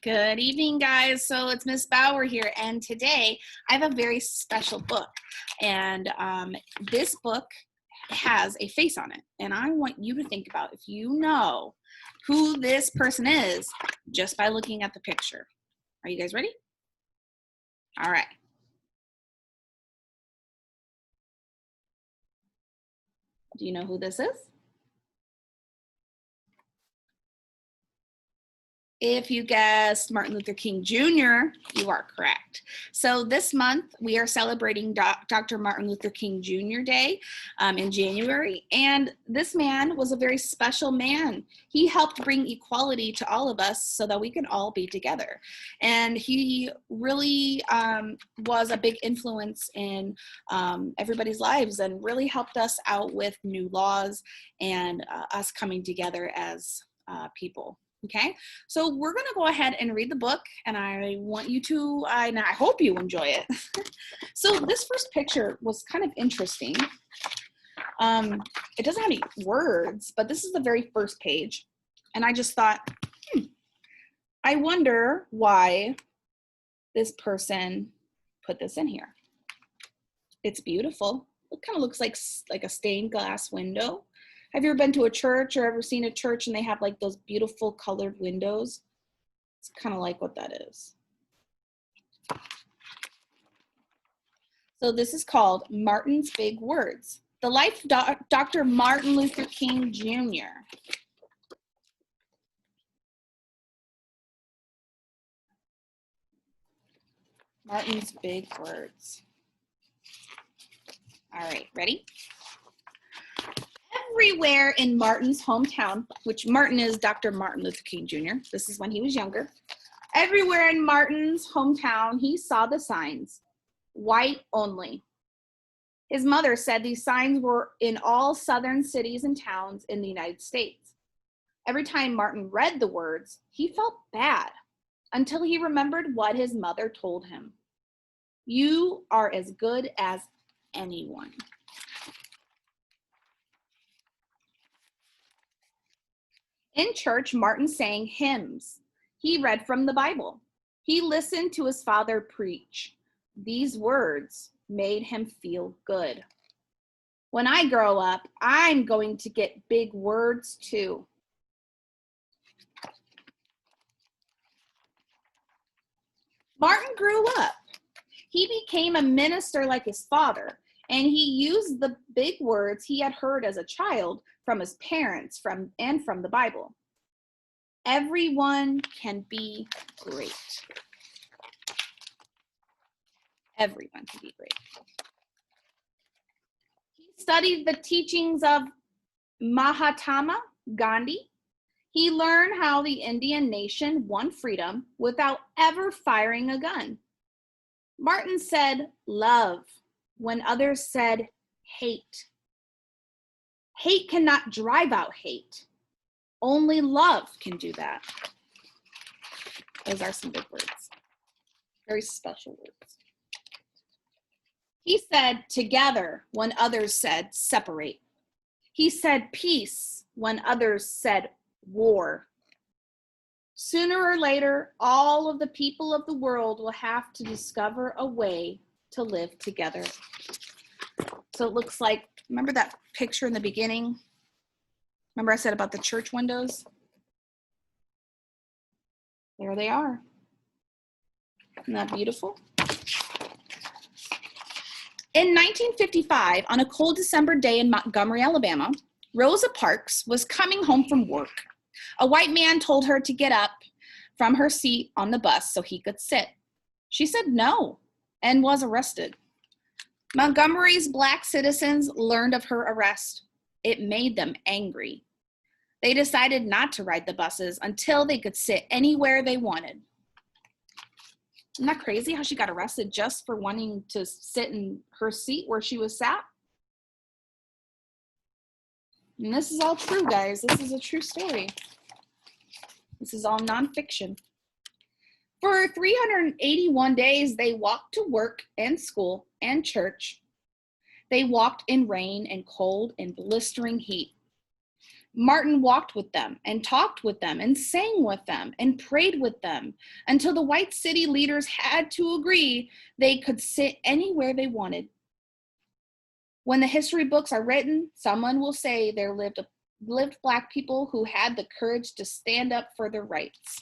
Good evening, guys. So it's Miss Bauer here, and today I have a very special book. And this book has a face on it, and I want you to think about if you know who this person is just by looking at the picture. Are you guys ready? All right. Do you know who this is? If you guessed Martin Luther King Jr., you are correct. So this month we are celebrating Dr. Martin Luther King Jr. Day in January. And this man was a very special man. He helped bring equality to all of us so that we can all be together. And he really was a big influence in everybody's lives and really helped us out with new laws and us coming together as people. Okay, so we're going to go ahead and read the book, and I want you to, and I hope you enjoy it. So this first picture was kind of interesting. It doesn't have any words, but this is the very first page. And I just thought, I wonder why this person put this in here. It's beautiful. It kind of looks like a stained glass window. Have you ever been to a church or ever seen a church and they have like those beautiful colored windows? It's kind of like what that is. So this is called Martin's Big Words. The Life of Dr. Martin Luther King Jr. Martin's Big Words. All right, ready? Everywhere in Martin's hometown, which Martin is Dr. Martin Luther King Jr. This is when he was younger. Everywhere in Martin's hometown, he saw the signs, white only. His mother said these signs were in all southern cities and towns in the United States. Every time Martin read the words, he felt bad until he remembered what his mother told him. You are as good as anyone. In church, Martin sang hymns. He read from the Bible. He listened to his father preach. These words made him feel good. When I grow up, I'm going to get big words too. Martin grew up. He became a minister like his father, and he used the big words he had heard as a child from his parents and from the Bible. Everyone can be great. Everyone can be great. He studied the teachings of Mahatma Gandhi. He learned how the Indian nation won freedom without ever firing a gun. Martin said love when others said hate. Hate cannot drive out hate. Only love can do that. Those are some big words. Very special words. He said together when others said separate. He said peace when others said war. Sooner or later, all of the people of the world will have to discover a way to live together. So it looks like, remember that picture in the beginning? Remember I said about the church windows? There they are. Isn't that beautiful? In 1955, on a cold December day in Montgomery, Alabama, Rosa Parks was coming home from work. A white man told her to get up from her seat on the bus so he could sit. She said no and was arrested. Montgomery's Black citizens learned of her arrest. It made them angry. They decided not to ride the buses until they could sit anywhere they wanted. Isn't that crazy how she got arrested just for wanting to sit in her seat where she was sat? And this is all true, guys. This is a true story. This is all nonfiction. For 381 days, they walked to work and school and church. They walked in rain and cold and blistering heat. Martin walked with them and talked with them and sang with them and prayed with them until the white city leaders had to agree they could sit anywhere they wanted. When the history books are written, someone will say there lived Black people who had the courage to stand up for their rights.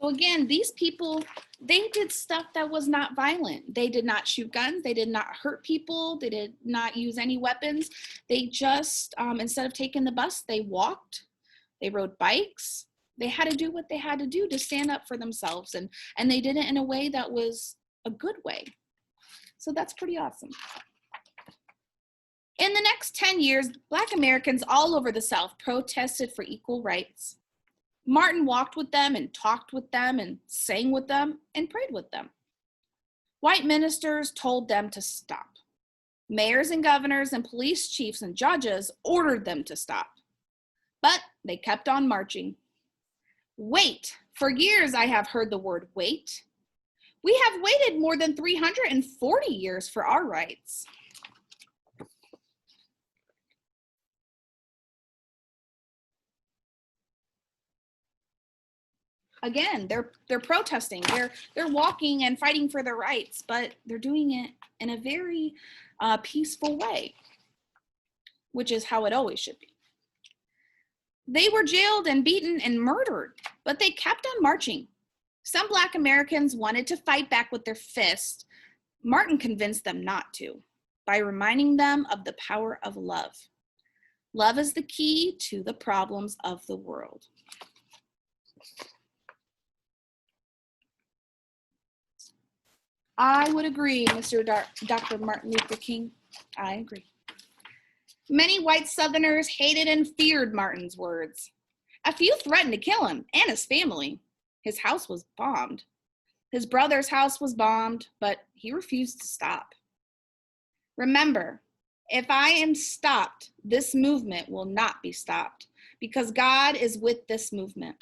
So again, these people, they did stuff that was not violent. They did not shoot guns. They did not hurt people. They did not use any weapons. They just, instead of taking the bus, they walked, they rode bikes. They had to do what they had to do to stand up for themselves. And they did it in a way that was a good way. So that's pretty awesome. In the next 10 years, Black Americans all over the South protested for equal rights. Martin walked with them and talked with them and sang with them and prayed with them. White ministers told them to stop. Mayors and governors and police chiefs and judges ordered them to stop. But they kept on marching. Wait. For years I have heard the word wait. We have waited more than 340 years for our rights. Again, they're protesting. They're walking and fighting for their rights, but they're doing it in a very peaceful way, which is how it always should be. They were jailed and beaten and murdered, but they kept on marching. Some Black Americans wanted to fight back with their fists. Martin convinced them not to by reminding them of the power of love. Love is the key to the problems of the world. I would agree, Dr. Martin Luther King. I agree. Many white Southerners hated and feared Martin's words. A few threatened to kill him and his family. His house was bombed. His brother's house was bombed, but he refused to stop. Remember, if I am stopped, this movement will not be stopped because God is with this movement.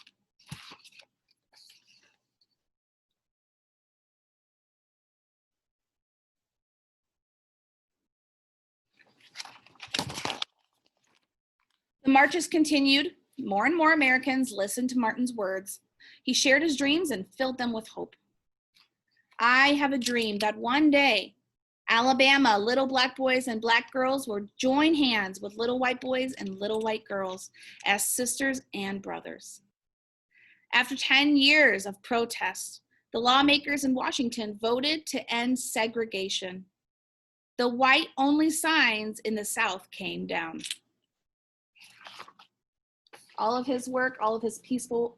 The marches continued. More and more Americans listened to Martin's words. He shared his dreams and filled them with hope. I have a dream that one day, Alabama, little Black boys and Black girls will join hands with little white boys and little white girls as sisters and brothers. After 10 years of protests, the lawmakers in Washington voted to end segregation. The white-only signs in the South came down. All of his work, all of his peaceful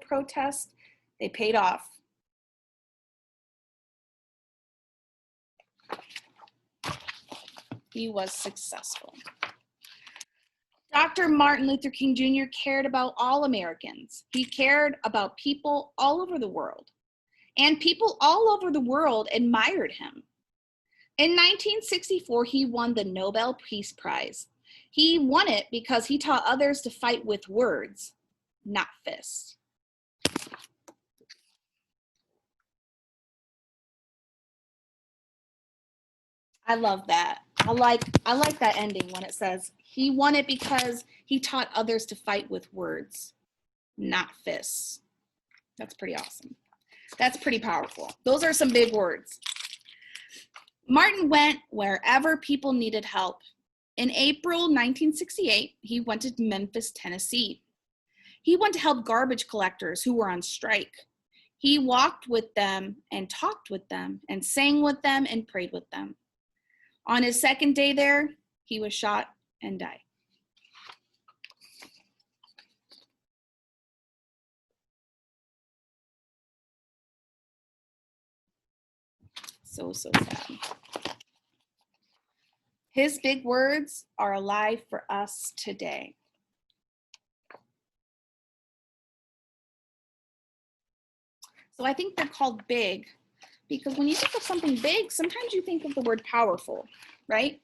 protests, they paid off. He was successful. Dr. Martin Luther King Jr. cared about all Americans. He cared about people all over the world. And people all over the world admired him. In 1964, he won the Nobel Peace Prize. He won it because he taught others to fight with words, not fists. I love that. I like that ending when it says he won it because he taught others to fight with words, not fists. That's pretty awesome. That's pretty powerful. Those are some big words. Martin went wherever people needed help. In April 1968, he went to Memphis, Tennessee. He went to help garbage collectors who were on strike. He walked with them and talked with them and sang with them and prayed with them. On his second day there, he was shot and died. So sad. His big words are alive for us today. So I think they're called big because when you think of something big, sometimes you think of the word powerful, right?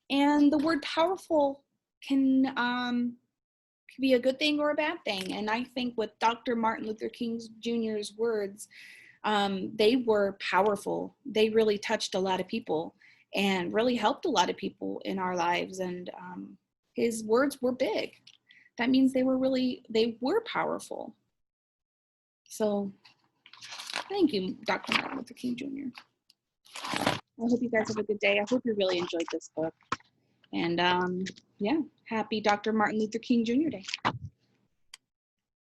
And the word powerful can be a good thing or a bad thing. And I think with Dr. Martin Luther King Jr.'s words, they were powerful. They really touched a lot of people and really helped a lot of people in our lives. And his words were big. That means they were powerful. So thank you, Dr. Martin Luther King Jr. I hope you guys have a good day. I hope you really enjoyed this book. And yeah, happy Dr. Martin Luther King Jr. Day.